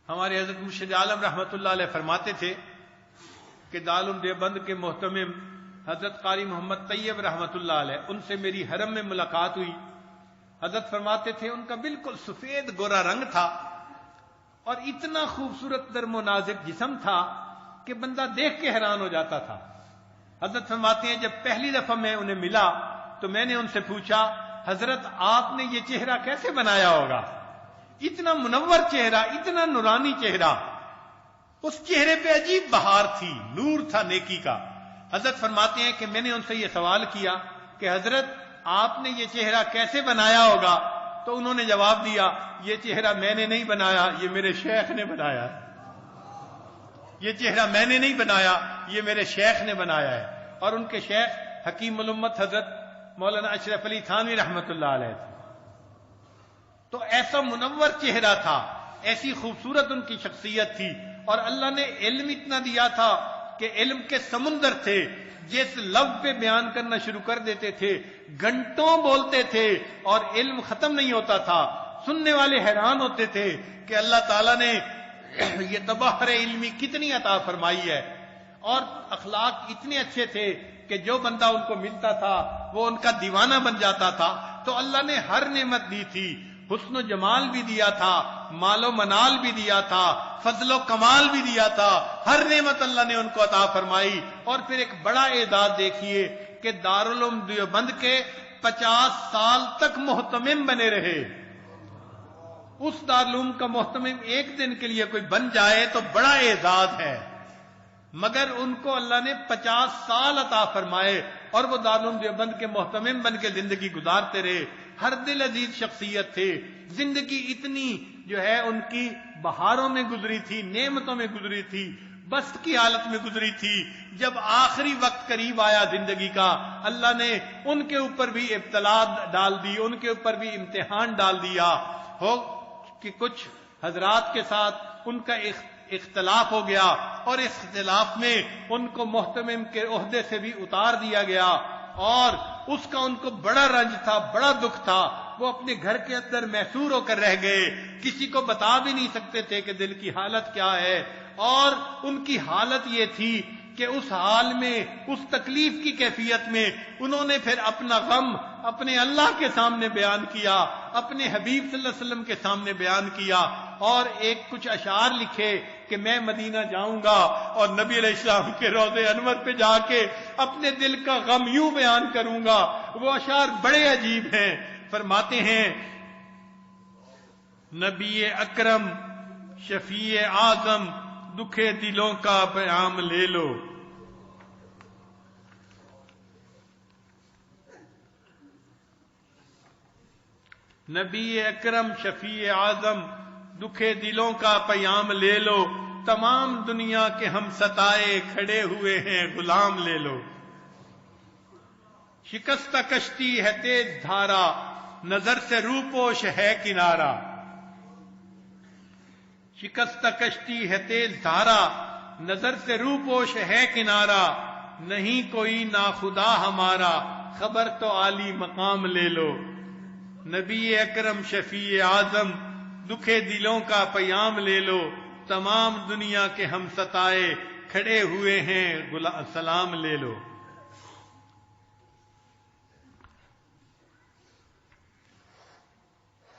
ہمارے حضرت مرشد عالم رحمۃ اللہ علیہ فرماتے تھے کہ دارالعلوم دیوبند کے محتمم حضرت قاری محمد طیب رحمۃ اللہ علیہ، ان سے میری حرم میں ملاقات ہوئی. حضرت فرماتے تھے ان کا بالکل سفید گورا رنگ تھا اور اتنا خوبصورت نرم و نازک جسم تھا کہ بندہ دیکھ کے حیران ہو جاتا تھا. حضرت فرماتے ہیں جب پہلی دفعہ میں انہیں ملا تو میں نے ان سے پوچھا حضرت آپ نے یہ چہرہ کیسے بنایا ہوگا؟ اتنا منور چہرہ، اتنا نورانی چہرہ. اس چہرے پہ عجیب بہار تھی، نور تھا نیکی کا. حضرت فرماتے ہیں کہ میں نے ان سے یہ سوال کیا کہ حضرت آپ نے یہ چہرہ کیسے بنایا ہوگا؟ تو انہوں نے جواب دیا یہ چہرہ میں نے نہیں بنایا، یہ میرے شیخ نے بنایا ہے. یہ چہرہ میں نے نہیں بنایا، یہ میرے شیخ نے بنایا ہے. اور ان کے شیخ حکیم الامت حضرت مولانا اشرف علی تھانوی رحمۃ اللہ علیہ تھے. تو ایسا منور چہرہ تھا، ایسی خوبصورت ان کی شخصیت تھی. اور اللہ نے علم اتنا دیا تھا کہ علم کے سمندر تھے، جس لفظ پہ بیان کرنا شروع کر دیتے تھے گھنٹوں بولتے تھے اور علم ختم نہیں ہوتا تھا. سننے والے حیران ہوتے تھے کہ اللہ تعالیٰ نے یہ تبحر علمی کتنی عطا فرمائی ہے. اور اخلاق اتنے اچھے تھے کہ جو بندہ ان کو ملتا تھا وہ ان کا دیوانہ بن جاتا تھا. تو اللہ نے ہر نعمت دی تھی، حسن و جمال بھی دیا تھا، مال و منال بھی دیا تھا، فضل و کمال بھی دیا تھا. ہر نعمت اللہ نے ان کو عطا فرمائی. اور پھر ایک بڑا اعزاز دیکھیے کہ دارالعلوم دیوبند کے 50 سال تک محتمم بنے رہے. اس دارالعلوم کا محتمم ایک دن کے لیے کوئی بن جائے تو بڑا اعزاز ہے، مگر ان کو اللہ نے 50 سال عطا فرمائے اور وہ دارالعلوم دیوبند کے محتمم بن کے زندگی گزارتے رہے. ہر دل عزیز شخصیت تھے. زندگی اتنی جو ہے ان کی بہاروں میں گزری تھی، نعمتوں میں گزری تھی، بست کی حالت میں گزری تھی. جب آخری وقت قریب آیا زندگی کا، اللہ نے ان کے اوپر بھی ابتلا ڈال دی، ان کے اوپر بھی امتحان ڈال دیا. ہو کہ کچھ حضرات کے ساتھ ان کا اختلاف ہو گیا اور اس اختلاف میں ان کو محتمم کے عہدے سے بھی اتار دیا گیا. اور اس کا ان کو بڑا رنج تھا، بڑا دکھ تھا. وہ اپنے گھر کے اندر محصور ہو کر رہ گئے، کسی کو بتا بھی نہیں سکتے تھے کہ دل کی حالت کیا ہے. اور ان کی حالت یہ تھی کہ اس حال میں، اس تکلیف کی کیفیت میں انہوں نے پھر اپنا غم اپنے اللہ کے سامنے بیان کیا، اپنے حبیب صلی اللہ علیہ وسلم کے سامنے بیان کیا. اور ایک کچھ اشعار لکھے کہ میں مدینہ جاؤں گا اور نبی علیہ السلام کے روضے انور پہ جا کے اپنے دل کا غم یوں بیان کروں گا. وہ اشعار بڑے عجیب ہیں. فرماتے ہیں نبی اکرم شفیع اعظم دکھے دلوں کا پیام لے لو. نبی اکرم شفیع اعظم دکھے دلوں کا پیام لے لو. تمام دنیا کے ہم ستائے کھڑے ہوئے ہیں غلام لے لو. شکستہ کشتی ہے تیز دھارا نظر سے روپوش ہے کنارہ. شکستہ کشتی ہے تیز دھارا نظر سے روپوش ہے کنارہ. نہیں کوئی ناخدا ہمارا خبر تو عالی مقام لے لو. نبی اکرم شفیع اعظم دکھے دلوں کا پیام لے لو. تمام دنیا کے ہم ستائے کھڑے ہوئے ہیں سلام لے لو.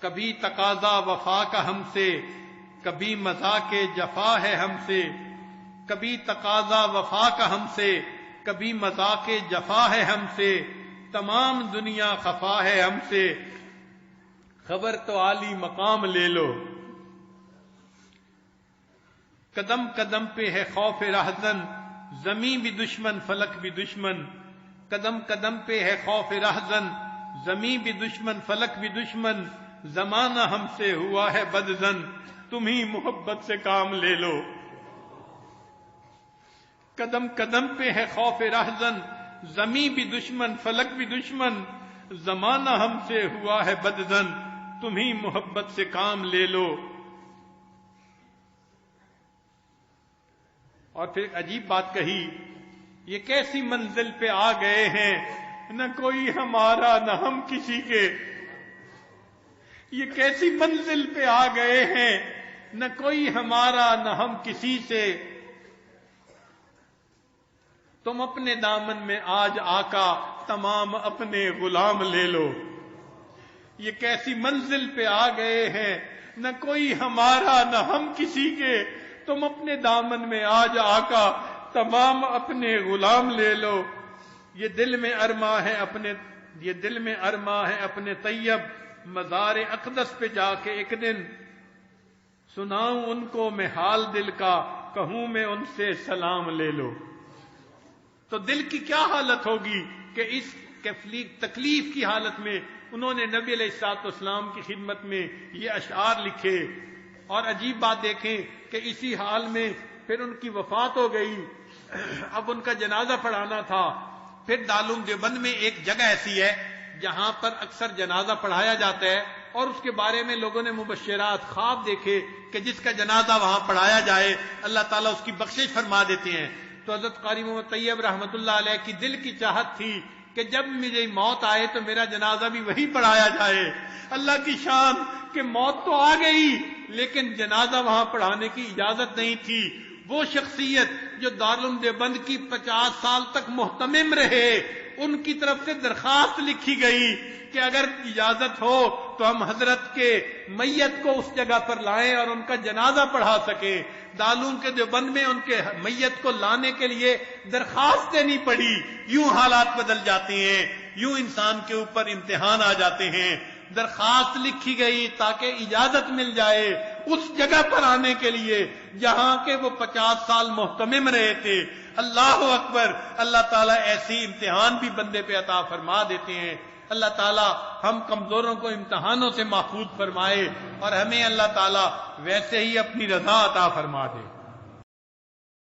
کبھی تقاضا وفا کا ہم سے، کبھی مذاق جفا ہے ہم سے. کبھی تقاضا وفا کا ہم سے، کبھی مذاق جفا ہے ہم سے. تمام دنیا خفا ہے ہم سے، خبر تو عالی مقام لے لو. قدم قدم پہ ہے خوف رہزن زمین بھی دشمن فلک بھی دشمن. قدم قدم پہ ہے خوف رہزن زمین بھی دشمن فلک بھی دشمن. زمانہ ہم سے ہوا ہے بدزن تمہیں محبت سے کام لے لو. قدم قدم پہ ہے خوف رہزن زمین بھی دشمن فلک بھی دشمن. زمانہ ہم سے ہوا ہے بدزن تمہیں محبت سے کام لے لو. اور پھر ایک عجیب بات کہی، یہ کیسی منزل پہ آ گئے ہیں، نہ کوئی ہمارا نہ ہم کسی کے. یہ کیسی منزل پہ آ گئے ہیں، نہ کوئی ہمارا نہ ہم کسی سے، تم اپنے دامن میں آج آقا تمام اپنے غلام لے لو۔ یہ کیسی منزل پہ آ گئے ہیں، نہ کوئی ہمارا نہ ہم کسی کے، تم اپنے دامن میں آج آقا تمام اپنے غلام لے لو۔ یہ دل میں ارماں ہے اپنے طیب، مزار اقدس پہ جا کے ایک دن سناؤں ان کو میں حال دل کا، کہوں میں ان سے سلام لے لو۔ تو دل کی کیا حالت ہوگی کہ اس تکلیف کی حالت میں انہوں نے نبی علیہ الصلوۃ والسلام کی خدمت میں یہ اشعار لکھے۔ اور عجیب بات دیکھیں کہ اسی حال میں پھر ان کی وفات ہو گئی، اب ان کا جنازہ پڑھانا تھا۔ پھر دارالعلوم دیوبند میں ایک جگہ ایسی ہے جہاں پر اکثر جنازہ پڑھایا جاتا ہے، اور اس کے بارے میں لوگوں نے مبشرات خواب دیکھے کہ جس کا جنازہ وہاں پڑھایا جائے اللہ تعالیٰ اس کی بخشش فرما دیتے ہیں۔ تو حضرت قاری محمد طیب رحمۃ اللہ علیہ کی دل کی چاہت تھی کہ جب مجھے موت آئے تو میرا جنازہ بھی وہی پڑھایا جائے۔ اللہ کی شان کہ موت تو آ گئی لیکن جنازہ وہاں پڑھانے کی اجازت نہیں تھی۔ وہ شخصیت جو دارالعلوم دیوبند کی 50 سال تک محتمم رہے، ان کی طرف سے درخواست لکھی گئی کہ اگر اجازت ہو تو ہم حضرت کے میت کو اس جگہ پر لائیں اور ان کا جنازہ پڑھا سکیں۔ دارالعلوم کے دیوبند میں ان کے میت کو لانے کے لیے درخواست دینی پڑی۔ یوں حالات بدل جاتے ہیں، یوں انسان کے اوپر امتحان آ جاتے ہیں۔ درخواست لکھی گئی تاکہ اجازت مل جائے اس جگہ پر آنے کے لیے جہاں کے وہ 50 سال محتمم رہے تھے۔ اللہ اکبر! اللہ تعالیٰ ایسی امتحان بھی بندے پہ عطا فرما دیتے ہیں۔ اللہ تعالیٰ ہم کمزوروں کو امتحانوں سے محفوظ فرمائے اور ہمیں اللہ تعالیٰ ویسے ہی اپنی رضا عطا فرما دے۔